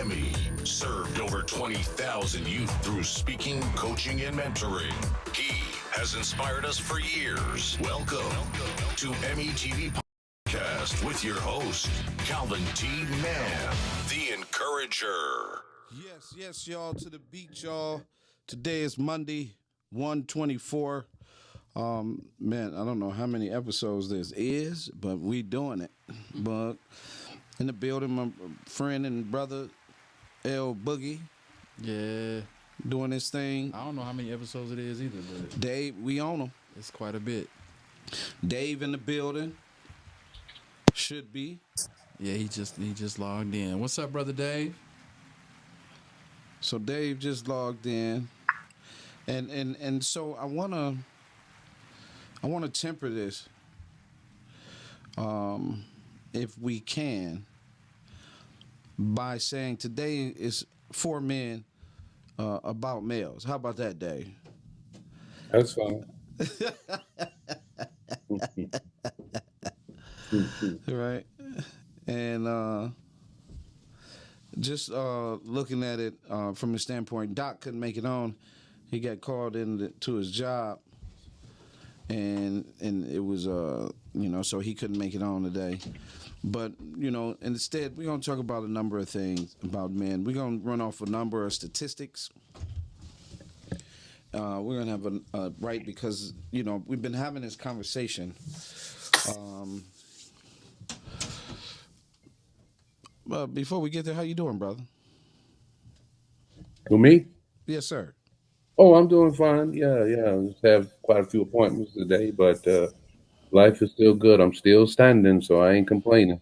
EMIY served over 20,000 youth through speaking, coaching, and mentoring. He has inspired us for years. Welcome to EMIY TV Podcast with your host, Calvin T. Mann, the Encourager. Yes, y'all, to the beat, y'all. Today is Monday, 1/24. Man, I don't know how many episodes this is, but we doing it. But in the building, my friend and brother, L Boogie. Yeah. Doing his thing. I don't know how many episodes it is either, but Dave, we on him. it's quite a bit. Dave in the building. Should be. Yeah, he just logged in. What's up, brother Dave? So Dave just logged in. And so I wanna temper this, if we can, by saying today is for men, about males. How about that, Dave? That's fine. Right. And just looking at it from a standpoint, Doc couldn't make it on. He got called into his job, and it was so he couldn't make it on today. But instead we're gonna talk about a number of things about men. We're gonna run off a number of statistics. We're gonna have a right, because we've been having this conversation. Before we get there, how you doing, brother? Who, me? Yes, sir. Oh, I'm doing fine. Yeah. I just have quite a few appointments today, but life is still good. I'm still standing, so I ain't complaining.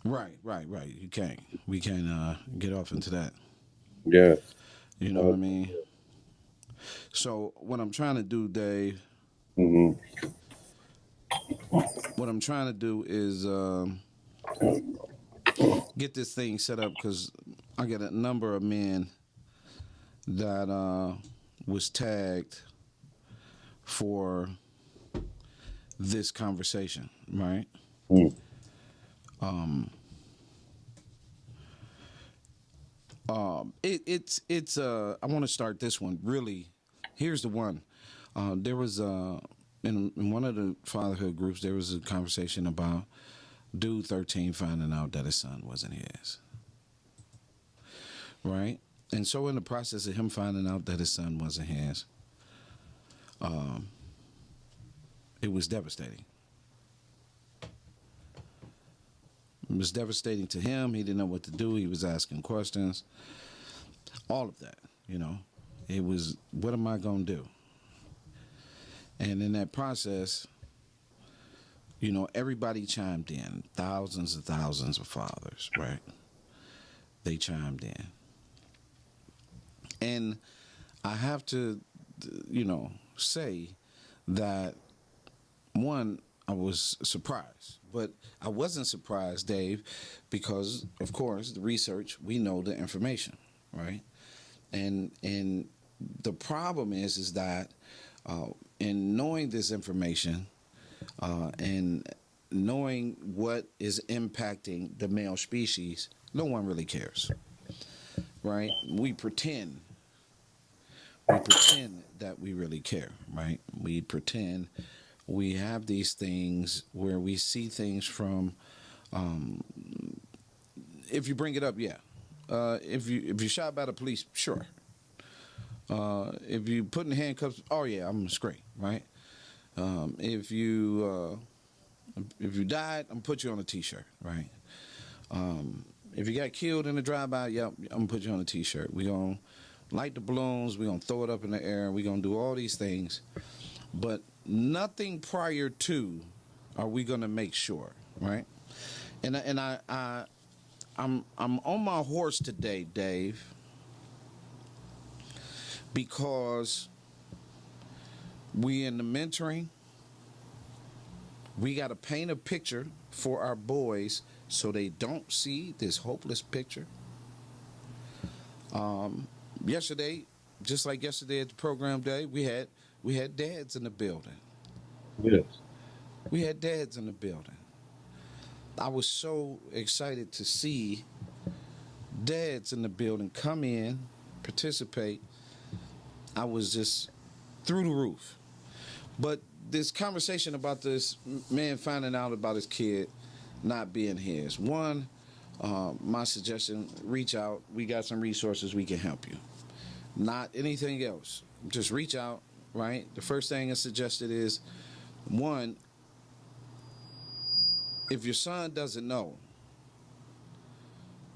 Right. We can't get off into that. Yeah. You know what I mean? So what I'm trying to do, Dave, Mm-hmm. what I'm trying to do is get this thing set up, because I got a number of men that was tagged for this conversation, right? Mm. It's I want to start this one. Really, here's the one. There was in one of the fatherhood groups, there was a conversation about dude 13 finding out that his son wasn't his, right? And so in the process of him finding out that his son wasn't his, it was devastating. It was devastating to him. He didn't know what to do. He was asking questions. All of that, It was, what am I going to do? And in that process, everybody chimed in. Thousands and thousands of fathers, right? They chimed in. And I have to, say that, one, I was surprised. But I wasn't surprised, Dave, because, of course, the research, we know the information, right? And the problem is that in knowing this information and knowing what is impacting the male species, no one really cares, right? We pretend that we really care, right? We pretend we have these things where we see things from, if you bring it up, yeah. If you shot by the police, sure. If you put in handcuffs, oh yeah, I'm straight, right? If you died, I'm gonna put you on a T-shirt, right? If you got killed in a drive-by, yep, I'm gonna put you on a T-shirt. We gonna light the balloons, we gonna throw it up in the air, we gonna do all these things, but nothing prior to are we gonna make sure, right? And I'm on my horse today, Dave, because we in the mentoring, we got to paint a picture for our boys so they don't see this hopeless picture. Yesterday, just like yesterday at the program day, we had dads in the building. Yes. We had dads in the building. I was so excited to see dads in the building come in, participate. I was just through the roof. But this conversation about this man finding out about his kid not being his. One, my suggestion, reach out. We got some resources, we can help you. Not anything else. Just reach out, right? The first thing I suggested is, one, if your son doesn't know,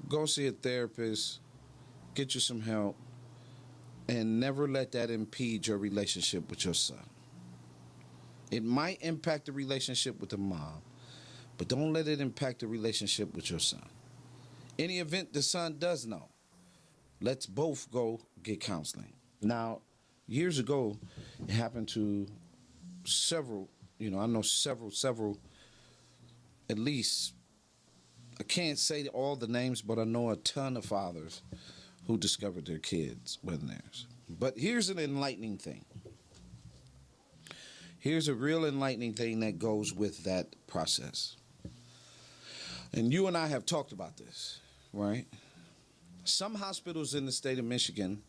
go see a therapist, get you some help, and never let that impede your relationship with your son. It might impact the relationship with the mom, but don't let it impact the relationship with your son. Any event the son does know, let's both go get counseling. Now, years ago, it happened to several, I know several, at least, I can't say all the names, but I know a ton of fathers who discovered their kids wasn't theirs. But here's an enlightening thing. Here's a real enlightening thing that goes with that process. And you and I have talked about this, right? Some hospitals in the state of Michigan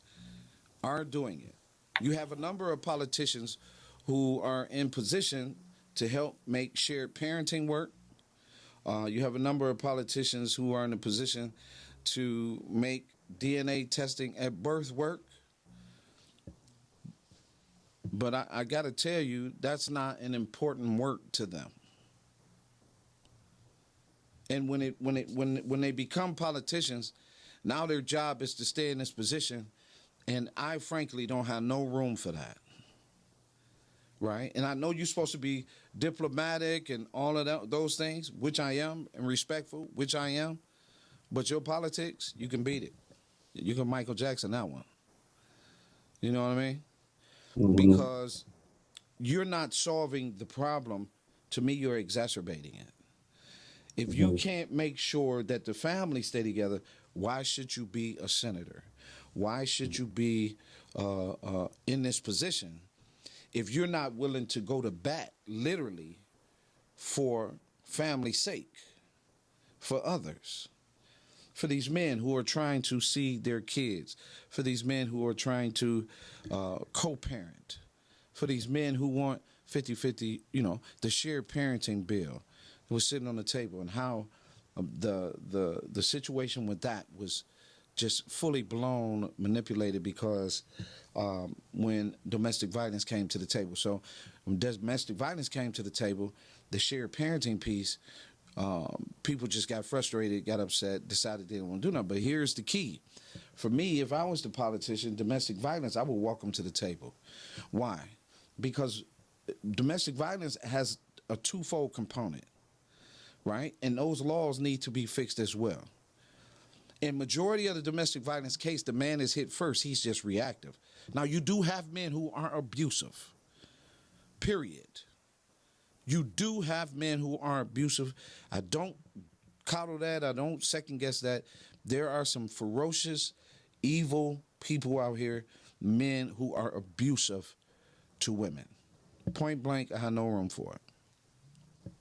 are doing it. You have a number of politicians who are in position to help make shared parenting work. You have a number of politicians who are in a position to make DNA testing at birth work. But I got to tell you, that's not an important work to them. And when they become politicians, now their job is to stay in this position, and I frankly don't have no room for that. Right? And I know you're supposed to be diplomatic and all of those things, which I am, and respectful, which I am. But your politics, you can beat it. You can Michael Jackson that one. You know what I mean? Mhm. Because you're not solving the problem. To me, you're exacerbating it. If you can't make sure that the family stay together, why should you be a senator? Why should you be in this position if you're not willing to go to bat, literally, for family's sake, for others, for these men who are trying to see their kids, for these men who are trying to co-parent, for these men who want 50-50, the shared parenting bill that was sitting on the table, and how the situation with that was just fully blown, manipulated, because when domestic violence came to the table. So when domestic violence came to the table, the shared parenting piece, people just got frustrated, got upset, decided they didn't want to do nothing. But here's the key. For me, if I was the politician, domestic violence, I would welcome to the table. Why? Because domestic violence has a twofold component, right? And those laws need to be fixed as well. In majority of the domestic violence case, the man is hit first. He's just reactive. Now, you do have men who are abusive, period. You do have men who are abusive. I don't coddle that. I don't second guess that. There are some ferocious, evil people out here, men who are abusive to women. Point blank, I have no room for it.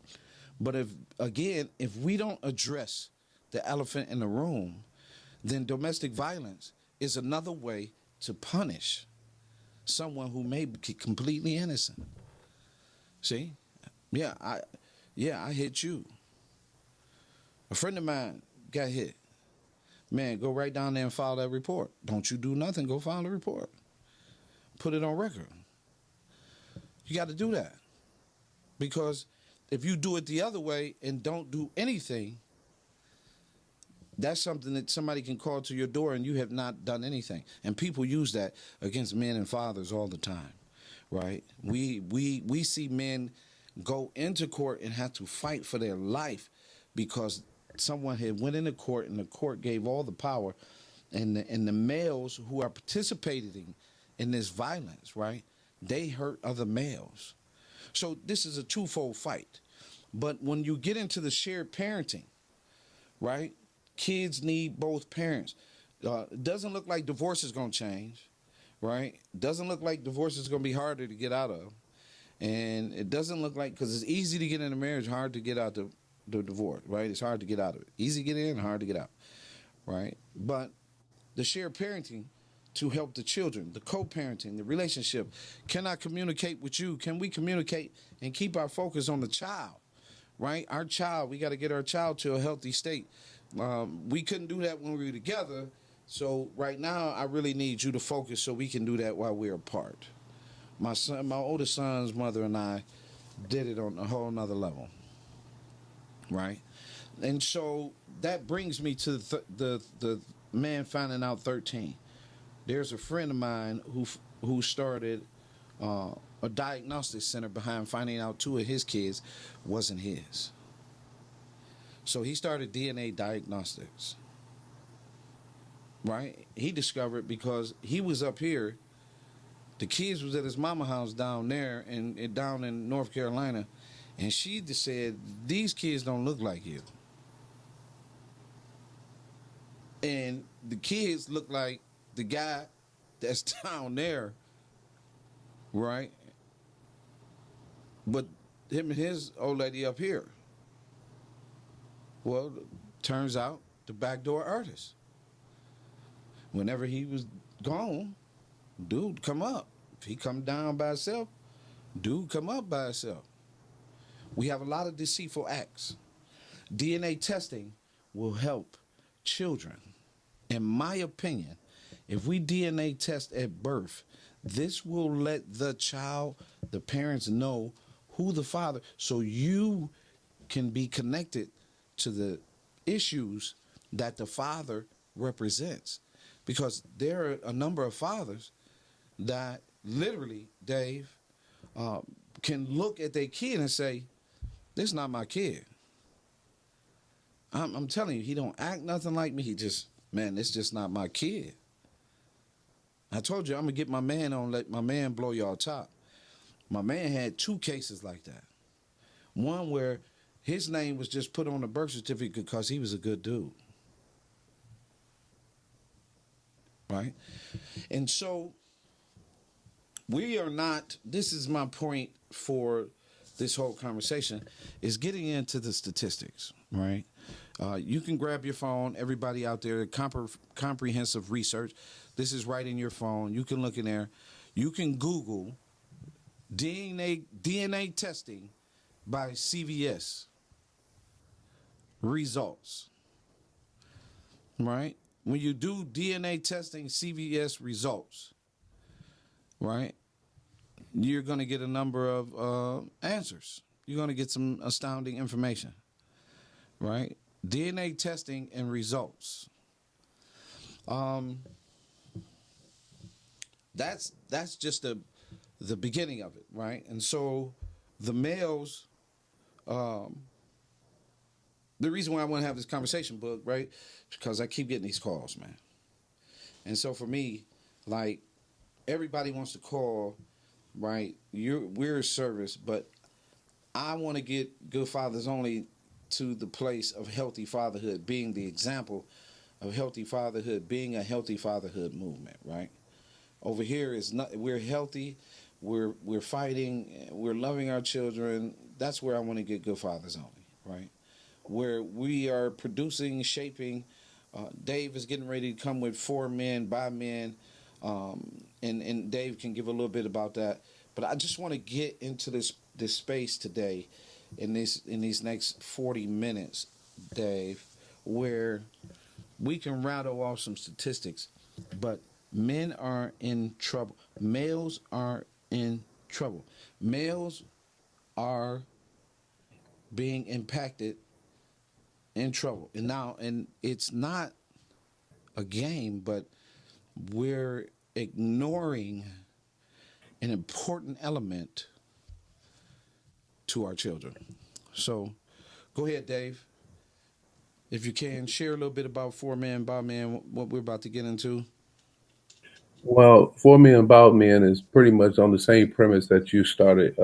But if we don't address the elephant in the room, then domestic violence is another way to punish someone who may be completely innocent. See? Yeah, I hit you. A friend of mine got hit. Man, go right down there and file that report. Don't you do nothing, go file the report. Put it on record. You got to do that. Because if you do it the other way and don't do anything, that's something that somebody can call to your door and you have not done anything. And people use that against men and fathers all the time, right? We see men go into court and have to fight for their life because someone had went into court and the court gave all the power, and the males who are participating in this violence, right, they hurt other males. So this is a twofold fight. But when you get into the shared parenting, right, kids need both parents. It doesn't look like divorce is going to change, right? Doesn't look like divorce is going to be harder to get out of. And it doesn't look like, because it's easy to get in a marriage, hard to get out the divorce, right? It's hard to get out of it. Easy to get in, hard to get out. right? But the shared parenting to help the children, the co-parenting, the relationship. Can I communicate with you? Can we communicate and keep our focus on the child, right? Our child, we got to get our child to a healthy state. We couldn't do that when we were together. So right now, I really need you to focus so we can do that while we're apart. My oldest son's mother and I did it on a whole nother level, right? And so that brings me to the man finding out 13. There's a friend of mine who started a diagnostic center behind finding out two of his kids wasn't his. So he started DNA diagnostics, right? He discovered because he was up here, the kids was at his mama house down there and down in North Carolina, and she just said, these kids don't look like you. And the kids look like the guy that's down there, right? But him and his old lady up here. Well, turns out the backdoor artist. Whenever he was gone, dude come up. If he come down by himself, dude come up by himself. We have a lot of deceitful acts. DNA testing will help children. In my opinion, if we DNA test at birth, this will let the child, the parents know who the father, so you can be connected to the issues that the father represents. Because there are a number of fathers that literally, Dave, can look at their kid and say, this is not my kid. I'm telling you, he don't act nothing like me. He just, man, this just not my kid. I told you I'm going to get my man on, let my man blow y'all top. My man had two cases like that. One where his name was just put on the birth certificate because he was a good dude. Right? And so we are not, this is my point for this whole conversation, is getting into the statistics, right? You can grab your phone, everybody out there, comprehensive research. This is right in your phone. You can look in there. You can Google DNA testing by CVS results, right? When you do DNA testing, CVS results, right, you're going to get a number of answers. You're going to get some astounding information, right? DNA testing and results. That's just the beginning of it, right? And so the males, the reason why I want to have this conversation, book, right, because I keep getting these calls, man. And so for me, like, everybody wants to call, right? We're a service, but I want to get good fathers only to the place of healthy fatherhood, being the example of healthy fatherhood, being a healthy fatherhood movement, right? Over here is not, we're healthy, we're fighting, we're loving our children. That's where I want to get good fathers only, right? Where we are producing, shaping. Dave is getting ready to come with 4 men by men, and Dave can give a little bit about that. But I just want to get into this space today, in these next 40 minutes, Dave, where we can rattle off some statistics, but men are in trouble. Males are in trouble. Males are being impacted, in trouble. And it's not a game, but we're ignoring an important element to our children. So go ahead, Dave. If you can, share a little bit about 4 Men by Men, what we're about to get into. Well, For Me and About Men is pretty much on the same premise that you started,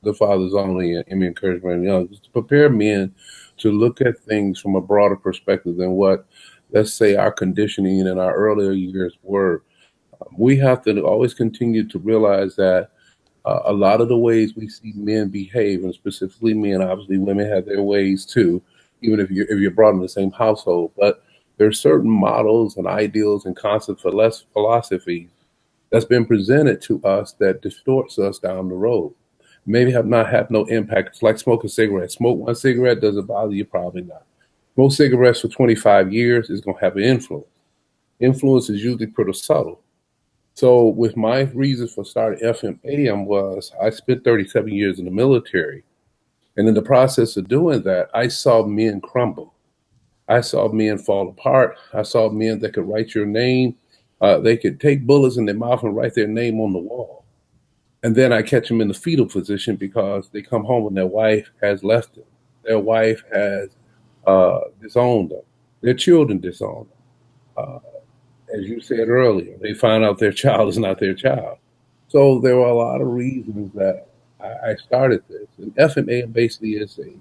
the Fathers Only and Encouragement Young, to prepare men to look at things from a broader perspective than what, let's say, our conditioning in our earlier years were. We have to always continue to realize that a lot of the ways we see men behave, and specifically men, obviously women have their ways too, even if you're brought in the same household. But There's certain models and ideals and concepts for less philosophy that's been presented to us that distorts us down the road. Maybe have no impact. It's like smoking cigarettes. Smoke one cigarette, does it bother you? Probably not. Smoke cigarettes for 25 years is going to have an influence. Influence is usually pretty subtle. So with my reasons for starting FMAM was I spent 37 years in the military. And in the process of doing that, I saw men crumble. I saw men fall apart. I saw men that could write your name. They could take bullets in their mouth and write their name on the wall. And then I catch them in the fetal position because they come home and their wife has left them. Their wife has disowned them. Their children disowned them. As you said earlier, they find out their child is not their child. So there were a lot of reasons that I started this. And FMA basically is a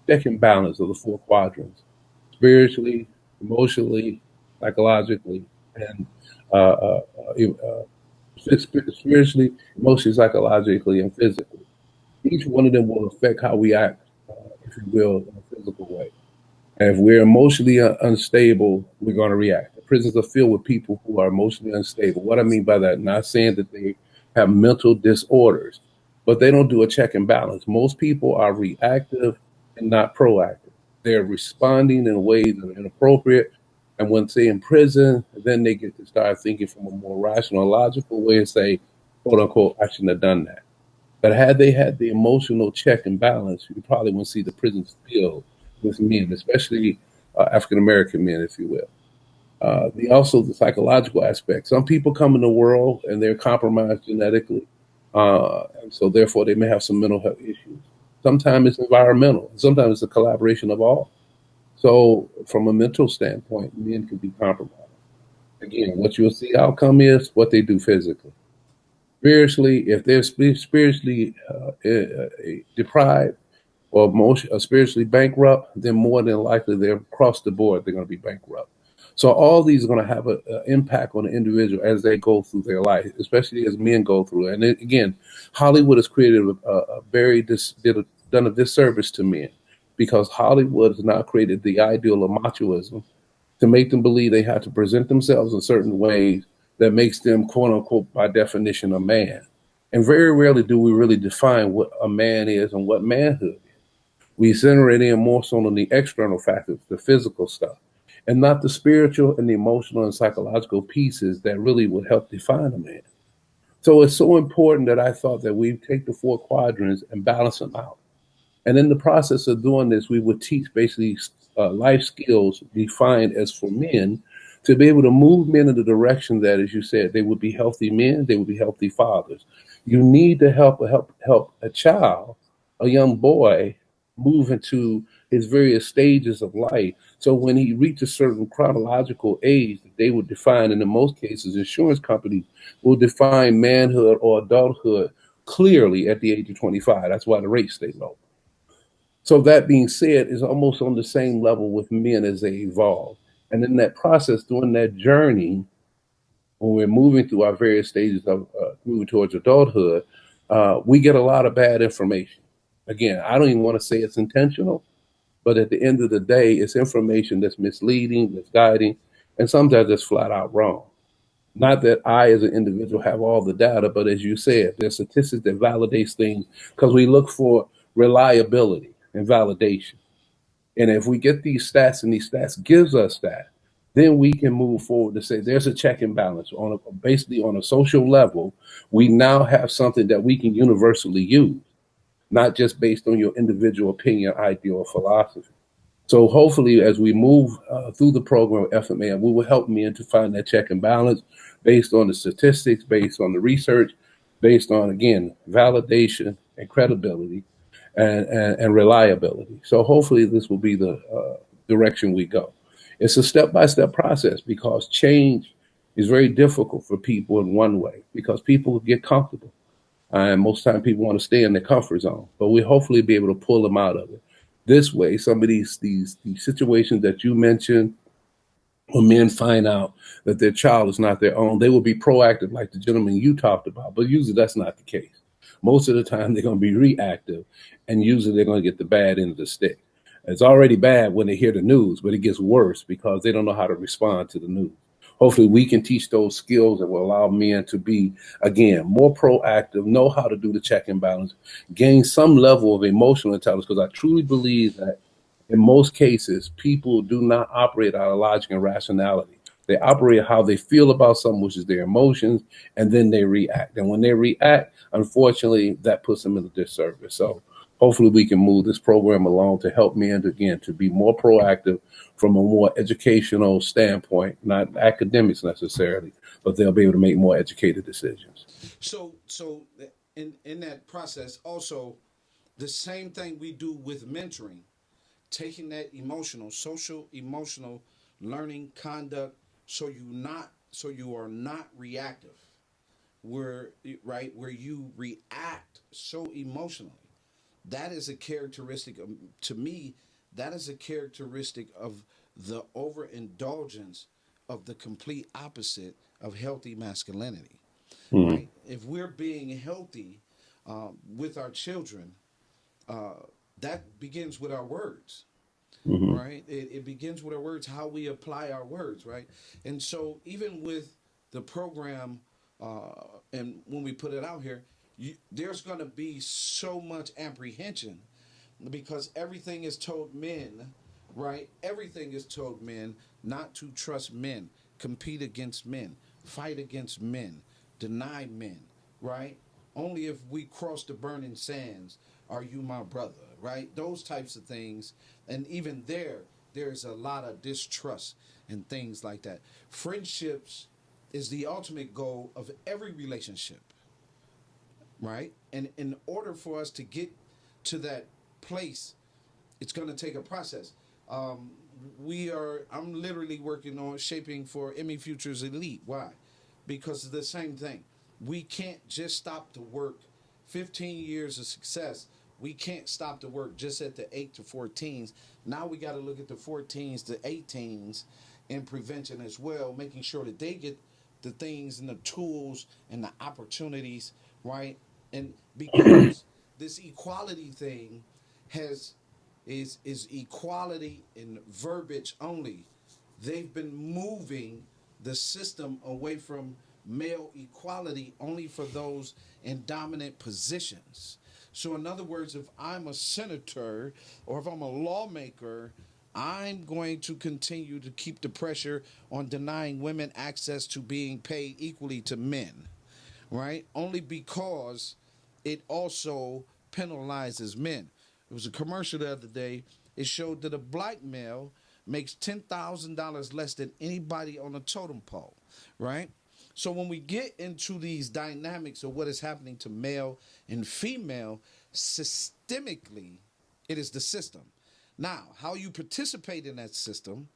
check and balance of the 4 quadrants: spiritually, emotionally, psychologically, and spiritually, emotionally, psychologically, and physically. Each one of them will affect how we act, if you will, in a physical way. And if we're emotionally unstable, we're going to react. The prisons are filled with people who are emotionally unstable. What I mean by that, not saying that they have mental disorders, but they don't do a check and balance. Most people are reactive and not proactive. They're responding in ways that are inappropriate. And once they're in prison, then they get to start thinking from a more rational, logical way and say, quote unquote, I shouldn't have done that. But had they had the emotional check and balance, you probably wouldn't see the prisons filled with men, especially African American men, if you will. Also the psychological aspect. Some people come in the world and they're compromised genetically, and so therefore they may have some mental health issues. Sometimes it's environmental. Sometimes it's a collaboration of all. So from a mental standpoint, men can be compromised. Again, what you'll see outcome is what they do physically. Spiritually, if they're spiritually deprived, or spiritually bankrupt, then more than likely they're across the board, they're going to be bankrupt. So all these are going to have an impact on the individual as they go through their life, especially as men go through it. And then, again, Hollywood has created done a disservice to men, because Hollywood has now created the ideal of machoism to make them believe they have to present themselves in certain ways that makes them, quote unquote, by definition, a man. And very rarely do we really define what a man is and what manhood is. We center it in more so on the external factors, the physical stuff, and not the spiritual and the emotional and psychological pieces that really would help define a man. So it's so important that I thought that we take the 4 quadrants and balance them out. And in the process of doing this, we would teach basically life skills defined as for men to be able to move men in the direction that, as you said, they would be healthy men, they would be healthy fathers. You need to help a child, a young boy, move into his various stages of life. So when he reaches a certain chronological age that they would define, and in most cases, insurance companies will define manhood or adulthood clearly at the age of 25. That's why the rates stay low. So that being said, is almost on the same level with men as they evolve. And in that process, during that journey, when we're moving through our various stages of moving towards adulthood, we get a lot of bad information. Again, I don't even want to say it's intentional, but at the end of the day, it's information that's misleading, misguiding, and sometimes it's flat out wrong. Not that I, as an individual, have all the data, but as you said, there's statistics that validates things because we look for reliability and validation. And if we get these stats and these stats gives us that, then we can move forward to say there's a check and balance basically on a social level. We now have something that we can universally use, not just based on your individual opinion, idea, or philosophy. So hopefully, as we move through the program of FMA, we will help men to find that check and balance based on the statistics, based on the research, based on, again, validation and credibility and reliability. So hopefully this will be the direction we go. It's a step-by-step process because change is very difficult for people in one way because people get comfortable. And most time people want to stay in their comfort zone, but we hopefully be able to pull them out of it. This way, some of these situations that you mentioned, when men find out that their child is not their own, they will be proactive like the gentleman you talked about, but usually that's not the case. Most of the time they're going to be reactive, and usually they're going to get the bad end of the stick. It's already bad when they hear the news, but it gets worse because they don't know how to respond to the news. Hopefully, we can teach those skills that will allow men to be, again, more proactive, know how to do the check and balance, gain some level of emotional intelligence, because I truly believe that in most cases, people do not operate out of logic and rationality. They operate how they feel about something, which is their emotions, and then they react. And when they react, unfortunately, that puts them in a disservice. So hopefully we can move this program along to help men, again, to be more proactive from a more educational standpoint, not academics necessarily, but they'll be able to make more educated decisions. So in that process, also the same thing we do with mentoring, taking that social emotional learning conduct, so you are not reactive, where where you react so emotionally. That is a characteristic of, to me, that is a characteristic of the overindulgence of the complete opposite of healthy masculinity, Mm-hmm. right? If we're being healthy with our children, uh, that begins with our words, Mm-hmm. right? It begins with our words, how we apply our words, right? And so, even with the program, and when we put it out here, there's going to be so much apprehension because everything is told men, right? Everything is told men not to trust men, compete against men, fight against men, deny men, right? Only if we cross the burning sands are you my brother, right? Those types of things. And even there's a lot of distrust and things like that. Friendships is the ultimate goal of every relationship, right? And in order for us to get to that place, it's going to take a process. Um, I'm literally working on shaping for Emmy Futures Elite. Why? Because of the same thing. We can't just stop the work. 15 years of success. We can't stop the work just at the 8 to 14s. Now we got to look at the 14s to 18s in prevention as well, making sure that they get the things and the tools and the opportunities, right? And because this equality thing has is equality in verbiage only. They've been moving the system away from male equality only for those in dominant positions. So, in other words, if I'm a senator or if I'm a lawmaker, I'm going to continue to keep the pressure on denying women access to being paid equally to men, right? Only because it also penalizes men. It was a commercial the other day. It showed that a black male makes $10,000 less than anybody on a totem pole, right? So when we get into these dynamics of what is happening to male and female, systemically, it is the system. Now, how you participate in that system,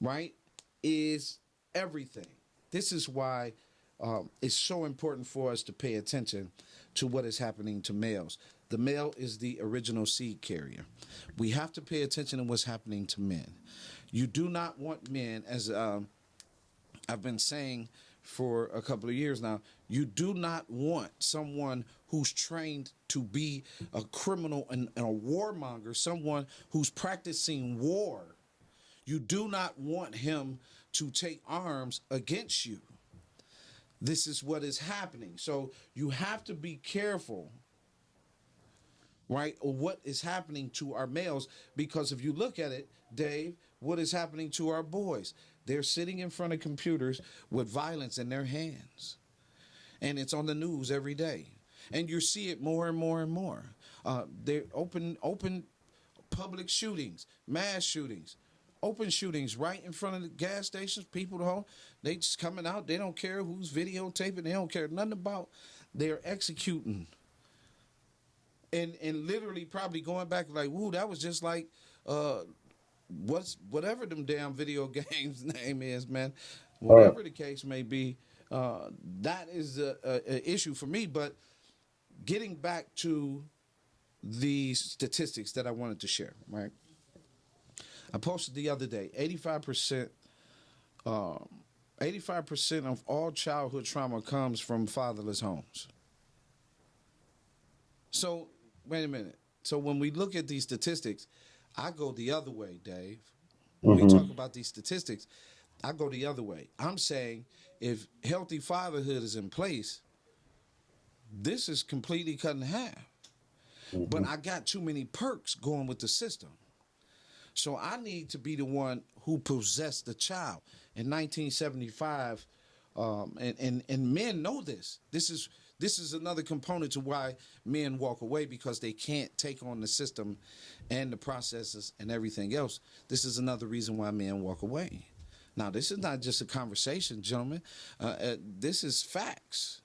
right, is everything. This is why it's so important for us to pay attention to what is happening to males. The male is the original seed carrier. We have to pay attention to what's happening to men. You do not want men, as I've been saying for a couple of years now, you do not want someone who's trained to be a criminal and a warmonger, someone who's practicing war. You do not want him to take arms against you. This is what is happening. So you have to be careful, right, of what is happening to our males, because if you look at it, Dave, what is happening to our boys? They're sitting in front of computers with violence in their hands. And it's on the news every day. And you see it more and more and more. They're open public shootings, mass shootings, open shootings right in front of the gas stations. People don't, they just coming out. They don't care who's videotaping. They don't care nothing about. They're executing. And literally probably going back like, woo, that was just like whatever them damn video games name is, man. All right. Whatever the case may be, that is a issue for me. But getting back to the statistics that I wanted to share, right? I posted the other day, 85% of all childhood trauma comes from fatherless homes. So, wait a minute. So when we look at these statistics, I go the other way, Dave. When we Mm-hmm. talk about these statistics, I go the other way. I'm saying if healthy fatherhood is in place, this is completely cut in half. Mm-hmm. But I got too many perks going with the system. So I need to be the one who possessed the child. In 1975, and men know this. This is another component to why men walk away, because they can't take on the system and the processes and everything else. This is another reason why men walk away. Now, this is not just a conversation, gentlemen. This is facts,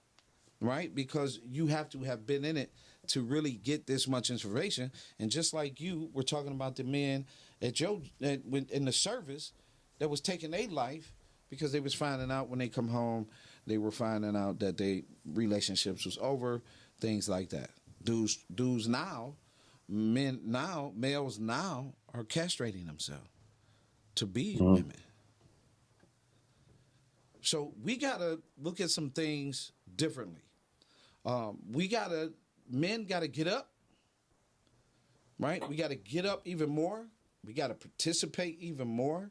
right? Because you have to have been in it to really get this much information. And just like you, we're talking about the men in the service that was taking their life because they was finding out when they come home, they were finding out that their relationships was over, things like that. Dudes now, males now are castrating themselves to be Mm-hmm. women. So we gotta look at some things differently. Men gotta get up, right? We gotta get up even more. We gotta participate even more.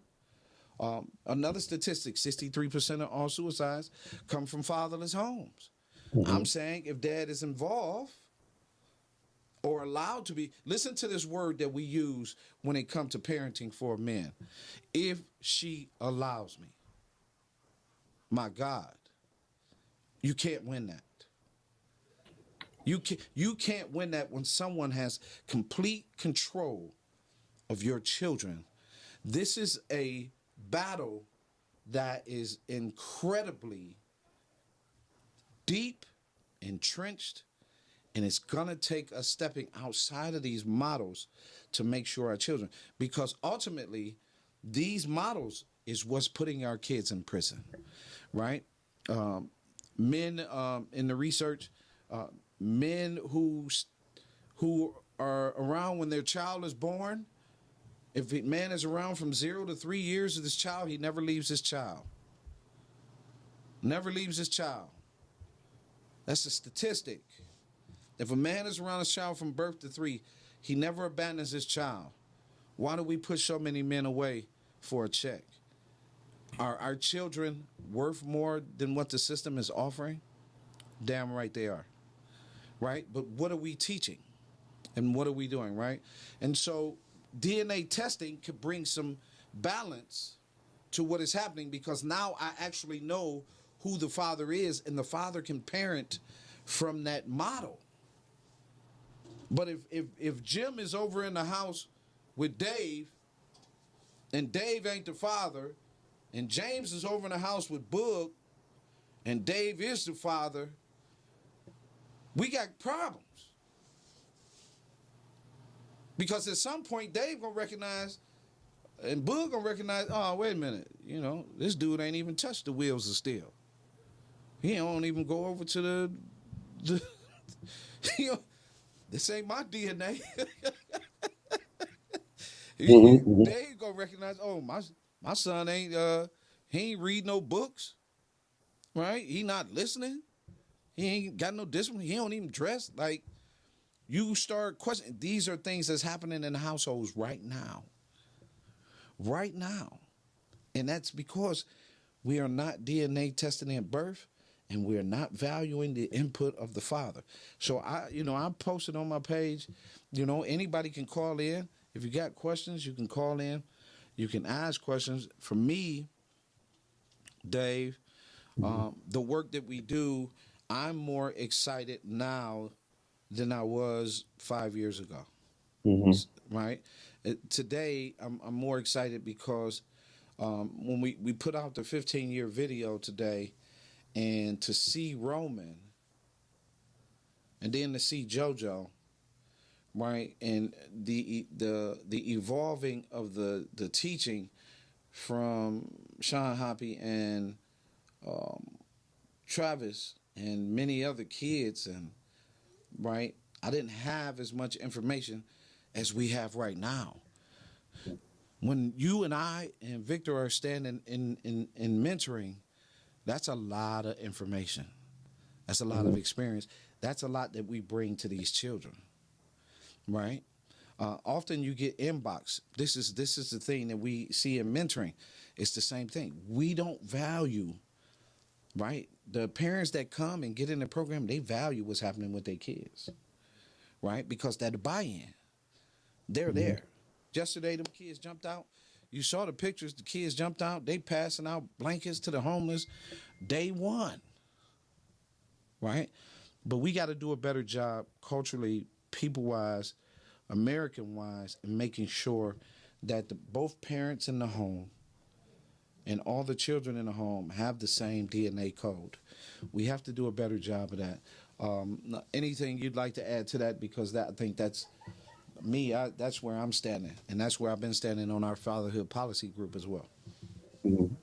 Another statistic: 63% of all suicides come from fatherless homes. I'm saying if dad is involved or allowed to be, listen to this word that we use when it comes to parenting for men. If she allows me, my God, you can't win that. You can't win that when someone has complete control of your children. This is a battle that is incredibly deep, entrenched, and it's gonna take us stepping outside of these models to make sure our children, because ultimately these models is what's putting our kids in prison, right? Men in the research, men who are around when their child is born. If a man is around from 0 to 3 years of this child, he never leaves his child. Never leaves his child. That's a statistic. If a man is around his child from birth to 3, he never abandons his child. Why do we push so many men away for a check? Are our children worth more than what the system is offering? Damn right they are. Right? But what are we teaching? And what are we doing, right? And so DNA testing could bring some balance to what is happening, because now I actually know who the father is, and the father can parent from that model. But if Jim is over in the house with Dave, and Dave ain't the father, and James is over in the house with Boog, and Dave is the father, we got problems. Because at some point, Dave gonna recognize, and Boog gonna recognize, oh, wait a minute, this dude ain't even touched the wheels of steel. He don't even go over to the this ain't my DNA. Mm-hmm. Dave gonna recognize, oh, my son ain't he ain't read no books, right? He not listening. He ain't got no discipline. He don't even dress. Like, you start questioning. These are things that's happening in the households right now. Right now. And that's because we are not DNA testing at birth, and we're not valuing the input of the father. So I posted on my page, anybody can call in. If you got questions, you can call in. You can ask questions. For me, Dave, the work that we do, I'm more excited now than I was 5 years ago. Mm-hmm. Right? Today, I'm more excited because when we put out the 15-year video today, and to see Roman, and then to see JoJo, right, and the evolving of the teaching from Sean Hoppy and Travis and many other kids, and right, I didn't have as much information as we have right now. When you and I and Victor are standing in mentoring, that's a lot of information. That's a lot of experience. That's a lot that we bring to these children, right? Often you get inbox. This is the thing that we see in mentoring. It's the same thing. We don't value, right? The parents that come and get in the program, they value what's happening with their kids, right? Because that buy-in, they're there. Yesterday, them kids jumped out. You saw the pictures. The kids jumped out. They passing out blankets to the homeless. Day one, right? But we got to do a better job culturally, people-wise, American-wise, in making sure that both parents in the home and all the children in the home have the same DNA code. We have to do a better job of that. Anything you'd like to add to that? Because I think that's me. That's where I'm standing, and that's where I've been standing on our fatherhood policy group as well.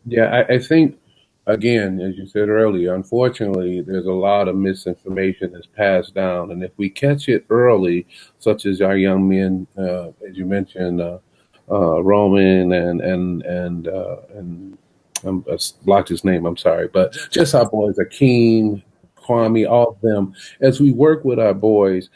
Yeah, I think, again, as you said earlier, unfortunately, there's a lot of misinformation that's passed down. And if we catch it early, such as our young men, as you mentioned, Roman and I blocked his name, I'm sorry, but just our boys, Akeem, Kwame, all of them, as we work with our boys,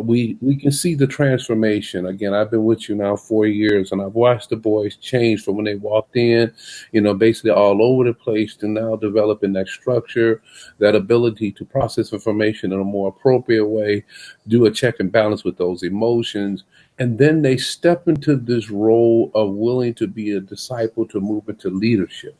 we can see the transformation. Again, I've been with you now 4 years, and I've watched the boys change from when they walked in, basically all over the place, to now developing that structure, that ability to process information in a more appropriate way, do a check and balance with those emotions. And then they step into this role of willing to be a disciple, to move into leadership,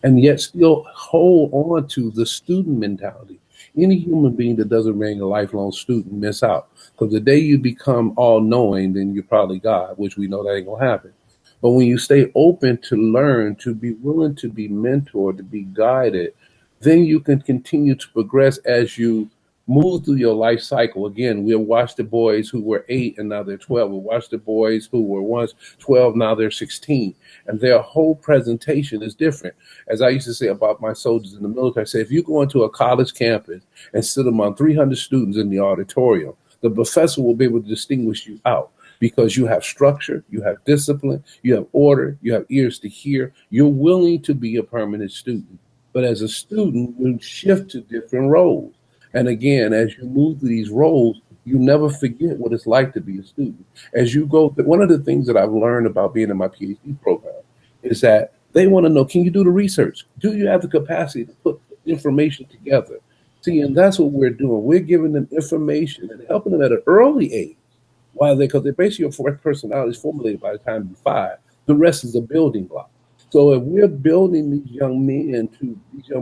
and yet still hold on to the student mentality. Any human being that doesn't remain a lifelong student miss out, because the day you become all knowing, then you're probably God, which we know that ain't gonna happen. But when you stay open to learn, to be willing to be mentored, to be guided, then you can continue to progress as you move through your life cycle. Again, we'll watch the boys who were 8 and now they're 12. We'll watch the boys who were once 12, now they're 16. And their whole presentation is different. As I used to say about my soldiers in the military, I say, if you go into a college campus and sit among 300 students in the auditorium, the professor will be able to distinguish you out, because you have structure, you have discipline, you have order, you have ears to hear. You're willing to be a permanent student. But as a student, you shift to different roles. And again, as you move through these roles, you never forget what it's like to be a student. As you go, one of the things that I've learned about being in my PhD program is that they want to know, can you do the research? Do you have the capacity to put information together? See, and that's what we're doing. We're giving them information and helping them at an early age. Why? Because they're basically your personality is formulated by the time you're 5. The rest is a building block. So if we're building these young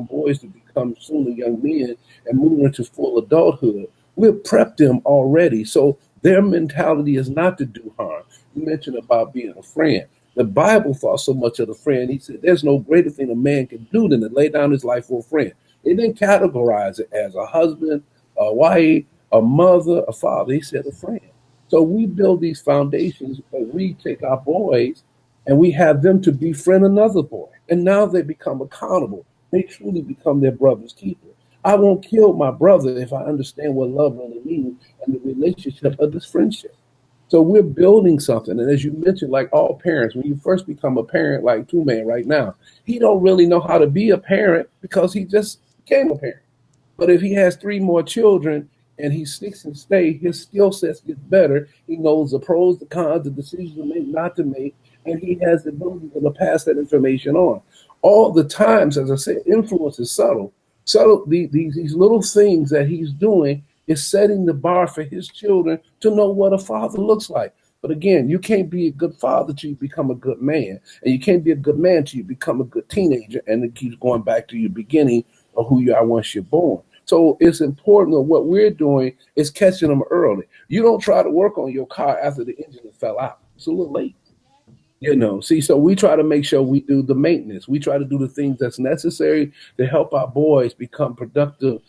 boys to become sooner young men and move into full adulthood, we've prepped them already. So their mentality is not to do harm. You mentioned about being a friend. The Bible thought so much of the friend. He said, there's no greater thing a man can do than to lay down his life for a friend. They didn't categorize it as a husband, a wife, a mother, a father. He said a friend. So we build these foundations, and we take our boys and we have them to befriend another boy. And now they become accountable. They truly become their brother's keeper. I won't kill my brother if I understand what love really means and the relationship of this friendship. So we're building something. And as you mentioned, like all parents, when you first become a parent, like Two Man right now, he don't really know how to be a parent because he just became a parent. But if he has 3 more children and he sticks and stays, his skill sets get better. He knows the pros, the cons, the decisions to make, not to make, and he has the ability to pass that information on. All the times, as I said, influence is subtle. Subtle, these little things that he's doing is setting the bar for his children to know what a father looks like. But again, you can't be a good father till you become a good man. And you can't be a good man till you become a good teenager. And it keeps going back to your beginning of who you are once you're born. So it's important that what we're doing is catching them early. You don't try to work on your car after the engine fell out. It's a little late. See, so we try to make sure we do the maintenance. We try to do the things that's necessary to help our boys become productive,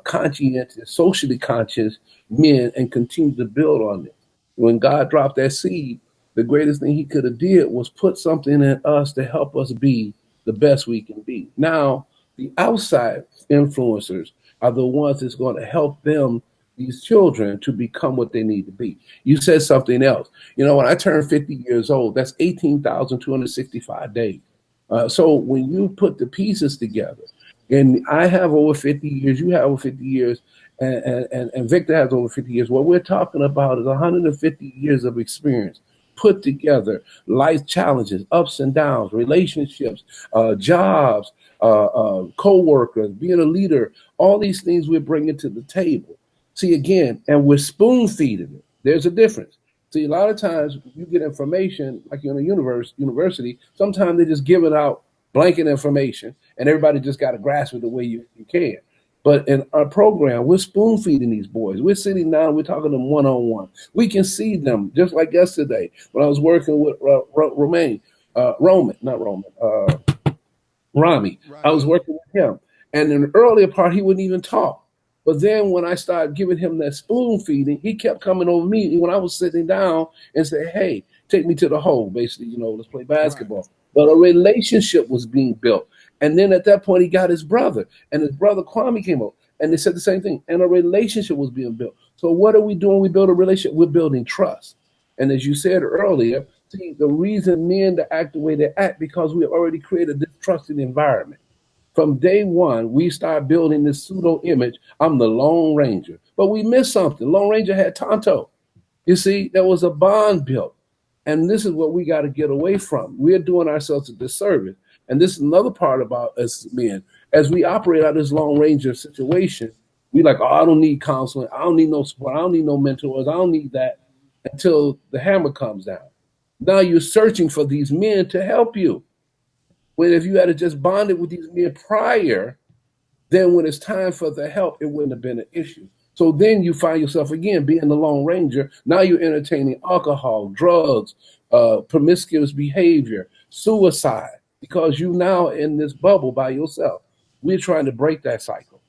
conscientious, socially conscious men and continue to build on it. When God dropped that seed, the greatest thing he could have did was put something in us to help us be the best we can be. Now, the outside influencers are the ones that's going to help them, these children, to become what they need to be. You said something else. When I turned 50 years old, that's 18,265 days. So when you put the pieces together, and I have over 50 years, you have over 50 years, and Victor has over 50 years. What we're talking about is 150 years of experience put together, life challenges, ups and downs, relationships, jobs, co-workers, being a leader, all these things we're bringing to the table. See, again, and we're spoon feeding it. There's a difference. See, a lot of times you get information, like you're in a university, sometimes they just give it out blanket information and everybody just got to grasp it the way you can. But in our program, we're spoon feeding these boys. We're sitting down, we're talking to them one on one. We can see them, just like yesterday when I was working with Rami. I was Right. working with him. And in the earlier part, he wouldn't even talk. But then when I started giving him that spoon feeding, he kept coming over me when I was sitting down and say, hey, take me to the hole, basically, let's play Right. basketball. But a relationship was being built. And then at that point, he got his brother, and his brother Kwame came up, and they said the same thing. And a relationship was being built. So what are we doing? We build a relationship. We're building trust. And as you said earlier, see, the reason men to act the way they act because we already created this trusted environment. From day one, we start building this pseudo image. I'm the Lone Ranger, but we missed something. Lone Ranger had Tonto. You see, there was a bond built. And this is what we got to get away from. We're doing ourselves a disservice. And this is another part about us men. As we operate out of this Lone Ranger situation, we like, oh, I don't need counseling. I don't need no support. I don't need no mentors. I don't need that until the hammer comes down. Now you're searching for these men to help you. When if you had just bonded with these men prior, then when it's time for the help, it wouldn't have been an issue. So then you find yourself again being the Lone Ranger. Now you're entertaining alcohol, drugs, promiscuous behavior, suicide, because you now in this bubble by yourself. We're trying to break that cycle.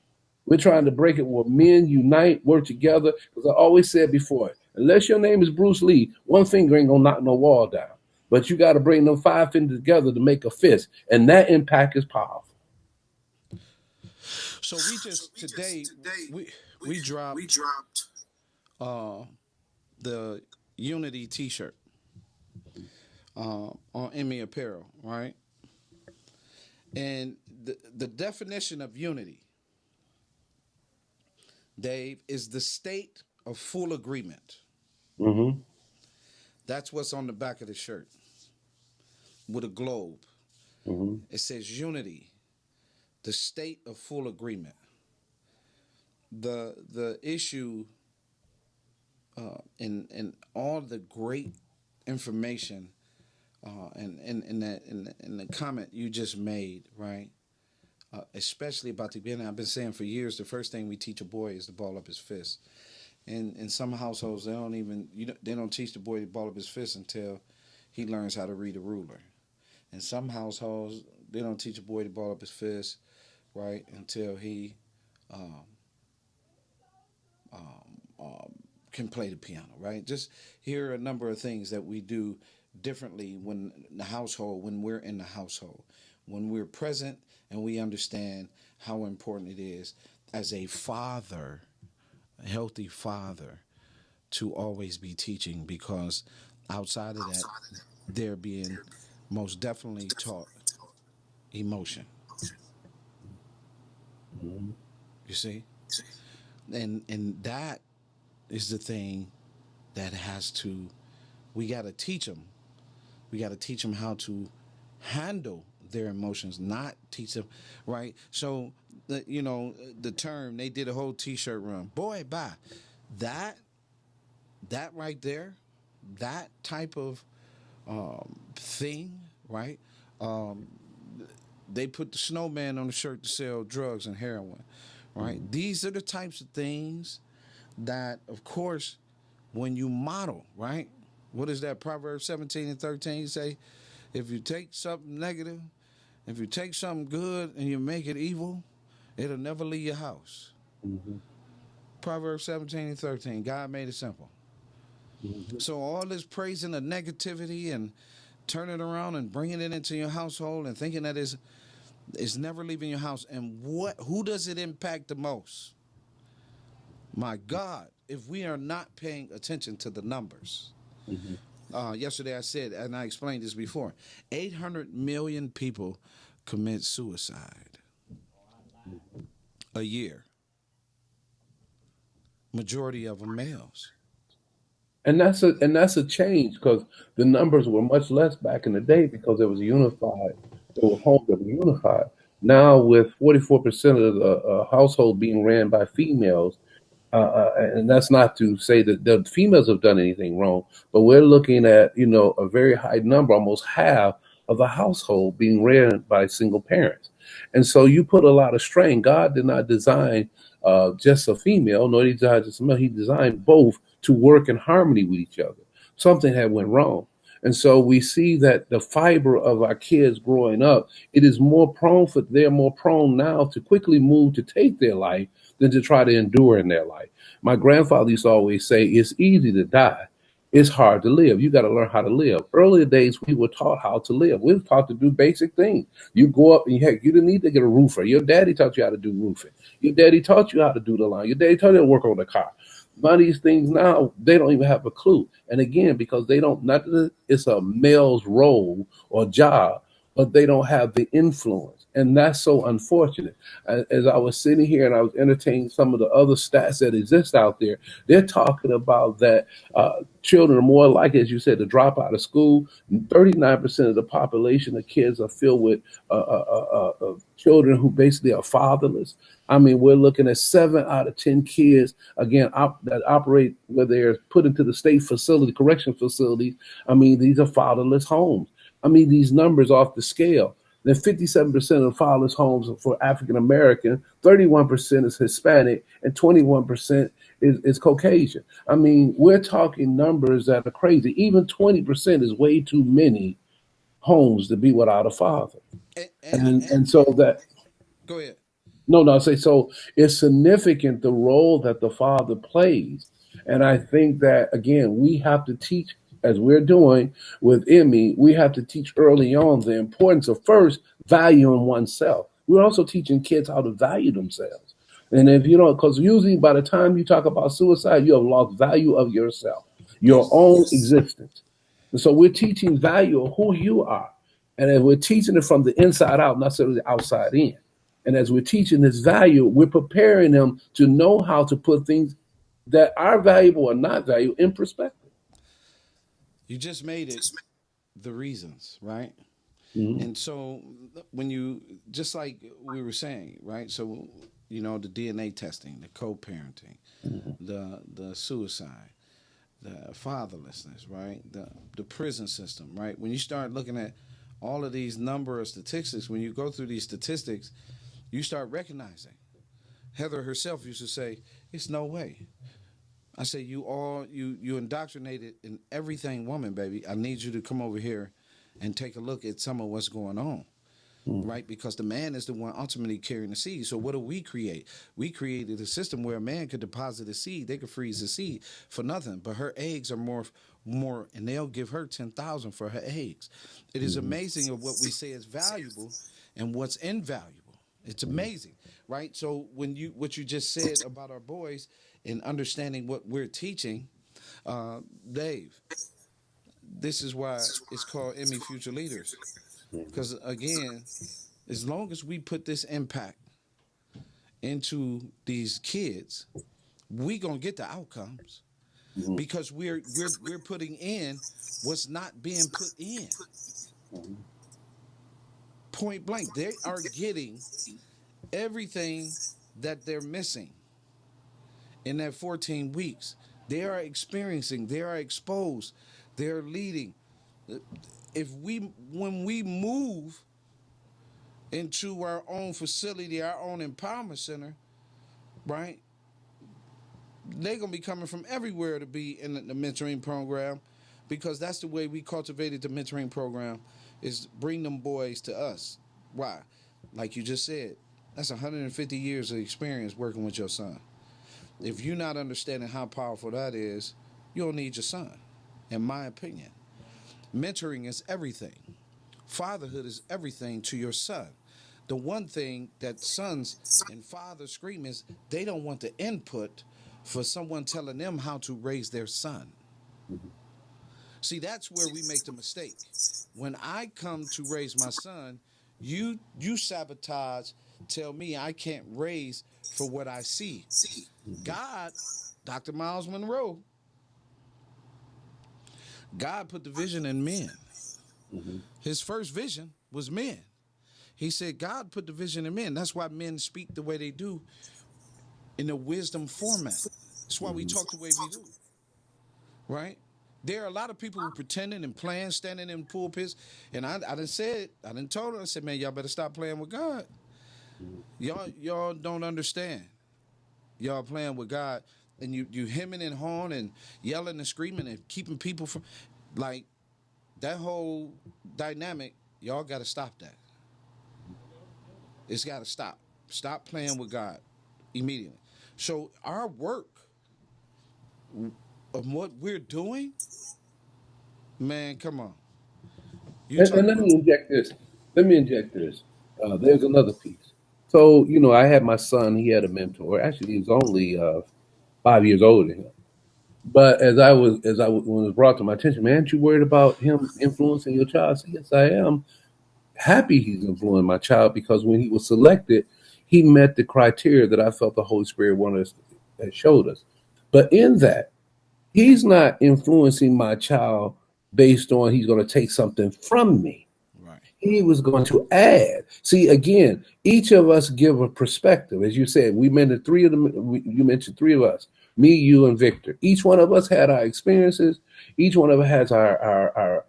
We're trying to break it where men unite, work together. Because I always said before, unless your name is Bruce Lee, one finger ain't gonna knock no wall down. But you got to bring them five fingers together to make a fist, and that impact is powerful. So we just today we dropped uh the Unity T-shirt on Emmy Apparel, right? And the definition of unity, Dave, is the state of full agreement. Mm-hmm. That's what's on the back of the shirt with a globe. Mm-hmm. It says unity, the state of full agreement. The issue in all the great information and in the comment you just made, right? Especially about the beginning, I've been saying for years, the first thing we teach a boy is to ball up his fist. And in some households, they don't teach the boy to ball up his fist until he learns how to read a ruler. In some households, they don't teach a boy to ball up his fist, right, until he um, can play the piano, right? Just here are a number of things that we do differently when we're in the household, when we're present and we understand how important it is as a father, a healthy father, to always be teaching, because outside of that, they're being most definitely taught emotion. Mm-hmm. You see, and that is the thing that we got to teach them. We got to teach them how to handle their emotions, not teach them, right? So, the term, they did a whole T-shirt run. Boy, bye. That right there, that type of thing, right? Um, they put the snowman on the shirt to sell drugs and heroin, right? Mm-hmm. These are the types of things that, of course, when you model, right? What is that? Proverbs 17:13 say, if you take something negative, if you take something good and you make it evil, it'll never leave your house. Mm-hmm. Proverbs 17:13. God made it simple. Mm-hmm. So all this praising of negativity and turning it around and bringing it into your household and thinking that it's never leaving your house. And who does it impact the most? My God, if we are not paying attention to the numbers. Mm-hmm. Yesterday I said, and I explained this before, 800 million people commit suicide a year. Majority of them males. And that's a change because the numbers were much less back in the day because it was unified. There were homes that were unified. Now, with 44% of the household being ran by females, and that's not to say that the females have done anything wrong, but we're looking at a very high number, almost half of the household being ran by single parents, and so you put a lot of strain. God did not design just a female, nor did he design just a male. He designed both to work in harmony with each other. Something had went wrong. And so we see that the fiber of our kids growing up, it is more prone they're more prone now to quickly move to take their life than to try to endure in their life. My grandfather used to always say, it's easy to die. It's hard to live. You got to learn how to live. Earlier days, we were taught how to live. We were taught to do basic things. You go up and heck, you didn't need to get a roofer. Your daddy taught you how to do roofing. Your daddy taught you how to do the line. Your daddy taught you to work on the car. A lot of these things now, they don't even have a clue. And again, because they don't, not that it's a male's role or job, but they don't have the influence. And that's so unfortunate. As I was sitting here and I was entertaining some of the other stats that exist out there, they're talking about that children are more likely, as you said, to drop out of school. 39% of the population of kids are filled with children who basically are fatherless. I mean, we're looking at 7 out of 10 kids, again, that operate where they're put into the state facility, correction facilities. I mean, these are fatherless homes. I mean, these numbers off the scale. Then 57% of fatherless homes are for African American, 31% is Hispanic, and 21% is Caucasian. I mean, we're talking numbers that are crazy. Even 20% is way too many homes to be without a father. And so that Go ahead. no, I say so. It's significant the role that the father plays, and I think that again we have to teach, as we're doing with Emmy. We have to teach early on the importance of first valuing oneself. We're also teaching kids how to value themselves, and if you don't, because usually by the time you talk about suicide, you have lost value of yourself, your own Yes. existence. And so we're teaching value of who you are, and if we're teaching it from the inside out, not necessarily the outside in. And as we're teaching this value, we're preparing them to know how to put things that are valuable or not valuable in perspective. You just made it the reasons, right? Mhm. And so when you, just like we were saying, right? So, the DNA testing, the co-parenting, the suicide, the fatherlessness, right? The prison system, right? When you start looking at all of these number of statistics, when you go through these statistics, you start recognizing. Heather herself used to say, "It's no way." I say, you indoctrinated in everything, woman, baby. I need you to come over here and take a look at some of what's going on, right? Because the man is the one ultimately carrying the seed. So what do we create? We created a system where a man could deposit a seed. They could freeze the seed for nothing, but her eggs are more, and they'll give her 10,000 for her eggs. It is amazing of what we say is valuable and what's invaluable. It's amazing, right? So what you just said about our boys and understanding what we're teaching, Dave, this is why it's called Emmy Future Leaders. Because again, as long as we put this impact into these kids, we gonna get the outcomes because we're putting in what's not being put in. Point blank, they are getting everything that they're missing in that 14 weeks. They are experiencing, they are exposed, they're leading. When we move into our own facility, our own empowerment center, right? They're gonna be coming from everywhere to be in the mentoring program, because that's the way we cultivated the mentoring program, is bring them boys to us. Why? Like you just said, that's 150 years of experience working with your son. If you're not understanding how powerful that is, you don't need your son, in my opinion. Mentoring is everything. Fatherhood is everything to your son. The one thing that sons and fathers scream is they don't want the input for someone telling them how to raise their son. See, that's where we make the mistake. When I come to raise my son, you sabotage, tell me I can't raise for what I see. God Dr. Miles Monroe, God put the vision in men. Hmm. His first vision was men. He said God put the vision in men. That's why men speak the way they do in a wisdom format. That's why we Hmm. talk the way we do, right? There are a lot of people who pretending and playing, standing in pulpits, and I done said, I done told them, I said, man, y'all better stop playing with God. Y'all don't understand. Y'all playing with God, and you hemming and hawing and yelling and screaming and keeping people from, like, that whole dynamic. Y'all got to stop that. It's got to stop. Stop playing with God immediately. So our work of what we're doing, man, come on. You And talk let about me inject this. Let me inject this. There's another piece. So, I had my son. He had a mentor. Actually, he was only 5 years older than him. But when it was brought to my attention, man, aren't you worried about him influencing your child? I said, yes, I am happy he's influencing my child because when he was selected, he met the criteria that I felt the Holy Spirit wanted us that showed us. But in that, he's not influencing my child based on he's going to take something from me. right. He was going to add. See, again, each of us give a perspective. As you said, we mentioned three of them. You mentioned three of us, me, you, and Victor. Each one of us had our experiences. Each one of us has our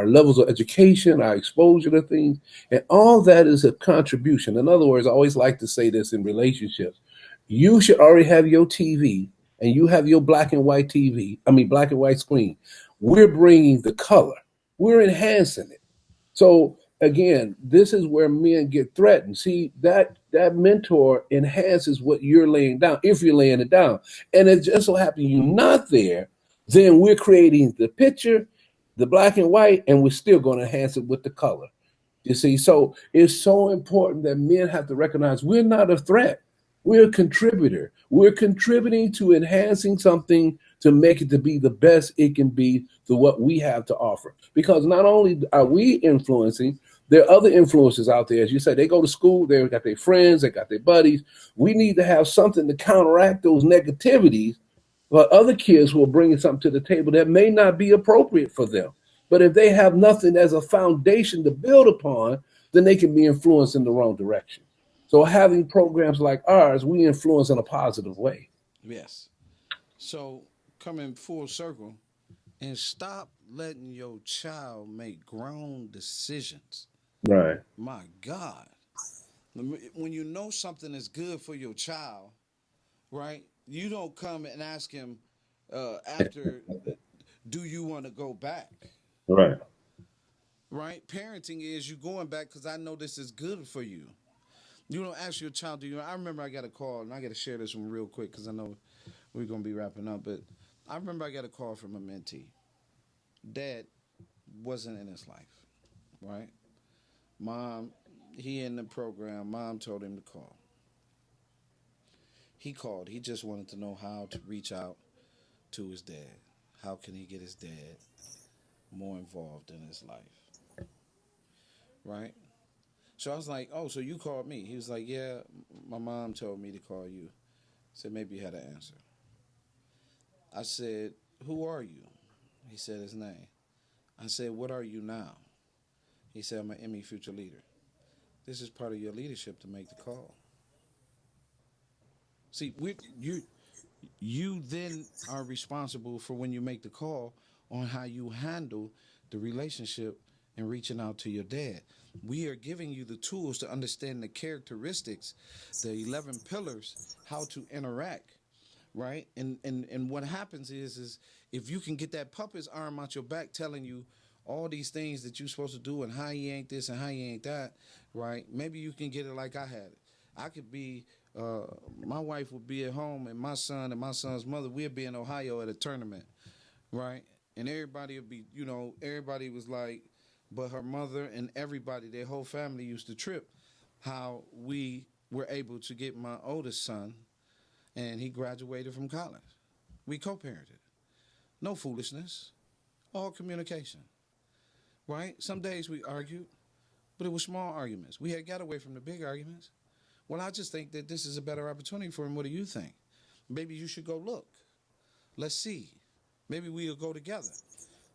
levels of education, our exposure to things, and all that is a contribution. In other words, I always like to say this in relationships. You should already have your TV and you have your black and white TV, I mean, black and white screen. We're bringing the color, we're enhancing it. So again, this is where men get threatened. See, that mentor enhances what you're laying down, if you're laying it down. And it just so happens you're not there, then we're creating the picture, the black and white, and we're still going to enhance it with the color. You see, so it's so important that men have to recognize we're not a threat. We're a contributor. We're contributing to enhancing something to make it to be the best it can be to what we have to offer. Because not only are we influencing, there are other influences out there. As you said, they go to school, they've got their friends, they got their buddies. We need to have something to counteract those negativities, but other kids who are bringing something to the table that may not be appropriate for them. But if they have nothing as a foundation to build upon, then they can be influenced in the wrong direction. So having programs like ours, we influence in a positive way. Yes. So coming full circle and stop letting your child make grown decisions. Right. My God. When you know something is good for your child, right? You don't come and ask him after, do you want to go back? Right. Right? Parenting is you going back because I know this is good for you. You don't ask your child, do you? I remember I got a call, and I got to share this one real quick because I know we're going to be wrapping up. But I remember I got a call from a mentee. Dad wasn't in his life, right? Mom, he in the program. Mom told him to call. He called. He just wanted to know how to reach out to his dad. How can he get his dad more involved in his life, right? So I was like, oh, so you called me. He was like, yeah, my mom told me to call you. I said, maybe you had an answer. I said, who are you? He said his name. I said, what are you now? He said, I'm an Emmy future leader. This is part of your leadership to make the call. See, you then are responsible for when you make the call on how you handle the relationship and reaching out to your dad. We are giving you the tools to understand the characteristics, the 11 pillars, how to interact, right? And what happens is if you can get that puppet's arm out your back telling you all these things that you're supposed to do and how you ain't this and how you ain't that, right? Maybe you can get it like I had it. I could be, my wife would be at home and my son and my son's mother, we'd be in Ohio at a tournament, right? And everybody would be, everybody was like, but her mother and everybody, their whole family used to trip how we were able to get my oldest son and he graduated from college. We co-parented. No foolishness, all communication, right? Some days we argued, but it was small arguments. We had got away from the big arguments. Well, I just think that this is a better opportunity for him. What do you think? Maybe you should go look. Let's see. Maybe we'll go together.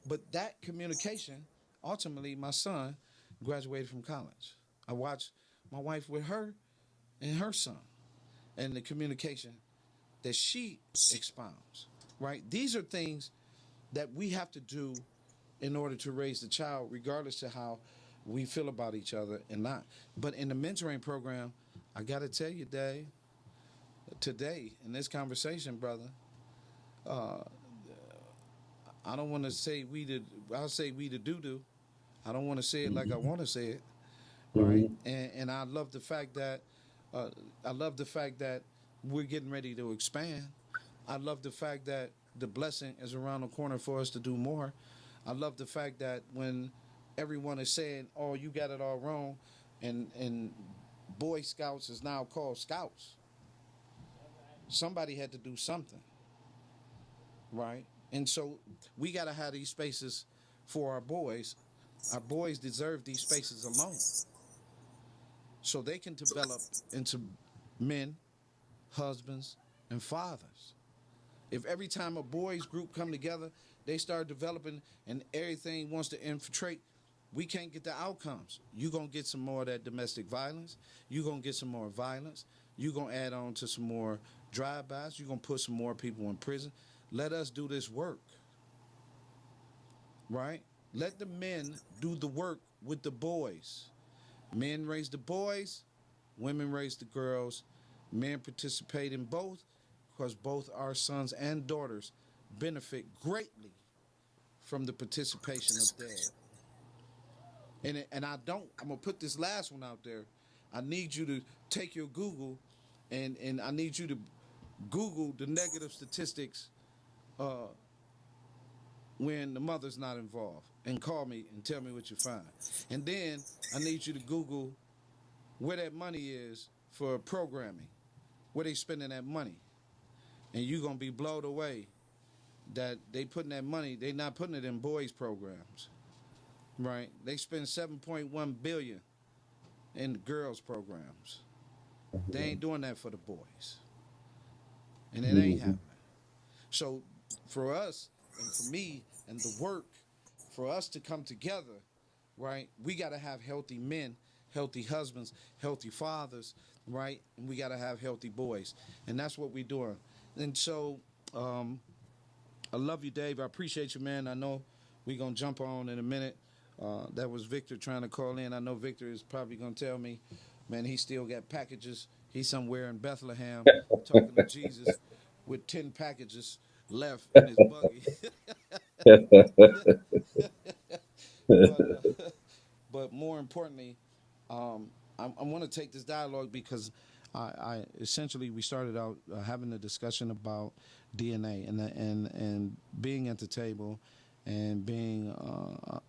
But that communication, ultimately, my son graduated from college. I watched my wife with her and her son, and the communication that she expounds, right? These are things that we have to do in order to raise the child, regardless of how we feel about each other and not. But in the mentoring program, I got to tell you, Dave, today in this conversation, brother, I don't want to say I'll say we the doo-doo. I don't want to say it like I want to say it, right? And I love the fact that we're getting ready to expand. I love the fact that the blessing is around the corner for us to do more. I love the fact that when everyone is saying, "Oh, you got it all wrong," and Boy Scouts is now called Scouts. Somebody had to do something, right? And so we got to have these spaces for our boys. Our boys deserve these spaces alone, so they can develop into men, husbands, and fathers. If every time a boys group come together, they start developing and everything wants to infiltrate, we can't get the outcomes. You're going to get some more of that domestic violence. You're going to get some more violence. You're going to add on to some more drive-bys. You're going to put some more people in prison. Let us do this work, right? Let the men do the work with the boys. Men raise the boys, women raise the girls. Men participate in both because both our sons and daughters benefit greatly from the participation of dad. And I'm going to put this last one out there. I need you to take your Google and I need you to Google the negative statistics when the mother's not involved and call me and tell me what you find. And then I need you to Google where that money is for programming, where they spending that money. And you're going to be blown away that they putting that money, they not putting it in boys programs, right? They spend $7.1 billion in girls programs. They ain't doing that for the boys. And it ain't happening. So for us and for me and the work, for us to come together, right, we got to have healthy men, healthy husbands, healthy fathers, right? And we got to have healthy boys. And that's what we're doing. And so I love you, Dave. I appreciate you, man. I know we're going to jump on in a minute. That was Victor trying to call in. I know Victor is probably going to tell me, man, he still got packages. He's somewhere in Bethlehem talking to Jesus with 10 packages left in his buggy. But more importantly, I want to take this dialogue because I essentially we started out having a discussion about DNA and being at the table and being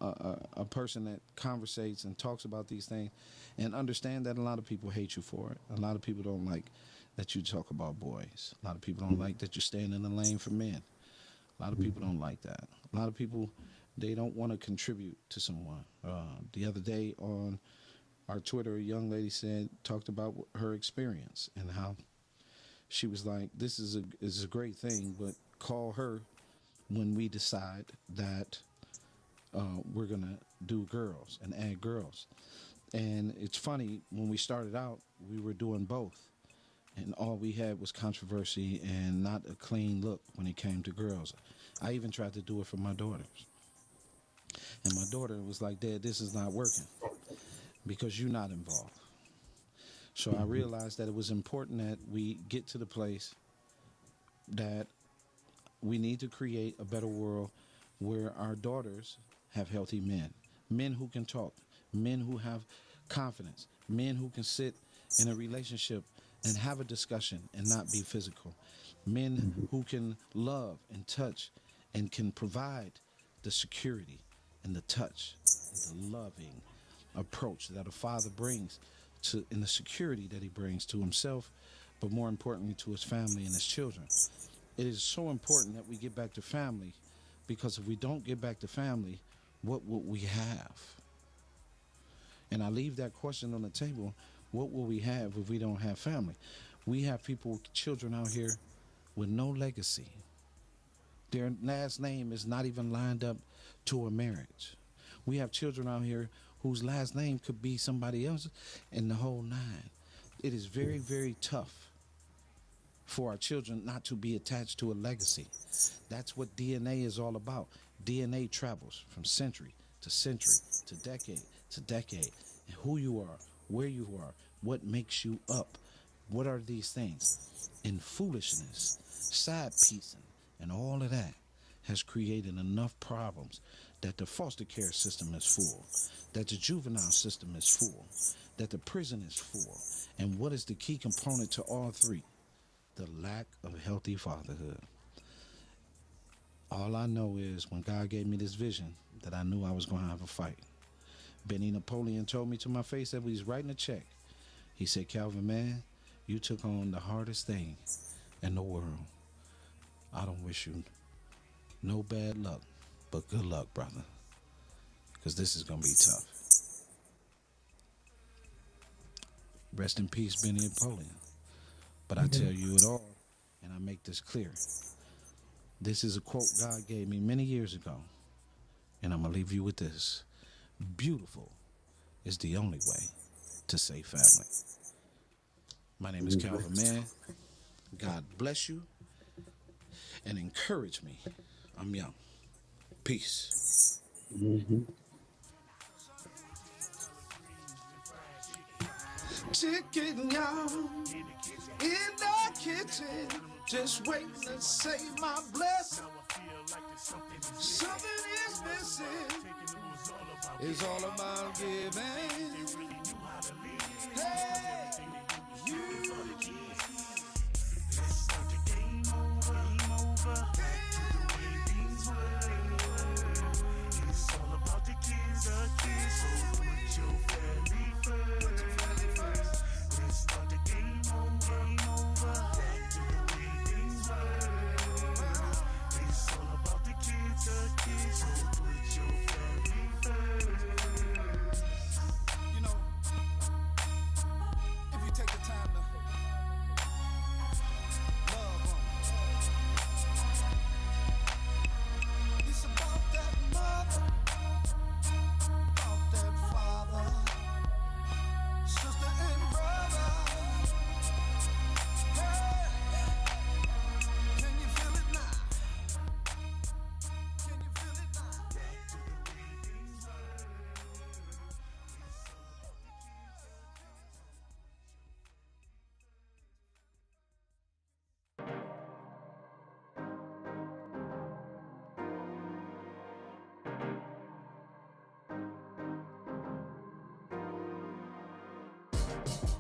a person that conversates and talks about these things and understand that a lot of people hate you for it. A lot of people don't like that you talk about boys. A lot of people don't like that you stand in the lane for men. A lot of people don't like that. A lot of people, they don't want to contribute to someone. The other day on our Twitter, a young lady talked about her experience and how she was like, this is a great thing, but call her when we decide that we're going to do girls and add girls. And it's funny, when we started out, we were doing both. And all we had was controversy and not a clean look when it came to girls. I even tried to do it for my daughters. And my daughter was like, Dad, this is not working because you're not involved. So I realized that it was important that we get to the place that we need to create a better world where our daughters have healthy men, men who can talk, men who have confidence, men who can sit in a relationship and have a discussion and not be physical, men who can love and touch and can provide the security and the touch, and the loving approach that a father brings to, and the security that he brings to himself, but more importantly to his family and his children. It is so important that we get back to family, because if we don't get back to family, what will we have? And I leave that question on the table. What will we have if we don't have family? We have children out here with no legacy. Their last name is not even lined up to a marriage. We have children out here whose last name could be somebody else in the whole nine. It is very, very tough for our children not to be attached to a legacy. That's what DNA is all about. DNA travels from century to century to decade. And who you are, where you are, what makes you up. What are these things? And foolishness, side piecing, and all of that has created enough problems that the foster care system is full, that the juvenile system is full, that the prison is full. And what is the key component to all three? The lack of healthy fatherhood. All I know is when God gave me this vision that I knew I was going to have a fight. Benny Napoleon told me to my face that he was writing a check. He said, Calvin, man, you took on the hardest thing in the world. I don't wish you no bad luck, but good luck, brother, because this is going to be tough. Rest in peace, Benny Napoleon. But I tell you it all, and I make this clear. This is a quote God gave me many years ago, and I'm going to leave you with this. Beautiful is the only way to save family. My name is Calvin Mann. God bless you and encourage me. I'm young. Peace. Mm-hmm. Chicken, y'all, in the kitchen, just waiting to say my blessing. Something is missing. It's all about giving. Hey, you. Let's start the game over. Back to the way things were. It's all about the kids. So put your family first. Let's start the game over. Back to the way things were. It's all about the kids. So put your family first. You know, if you take the time to love them, it's about that mother, about that father, sister and brother. Hey, can you feel it now? Can you feel it now? Back to the way things were. It's all about the kids.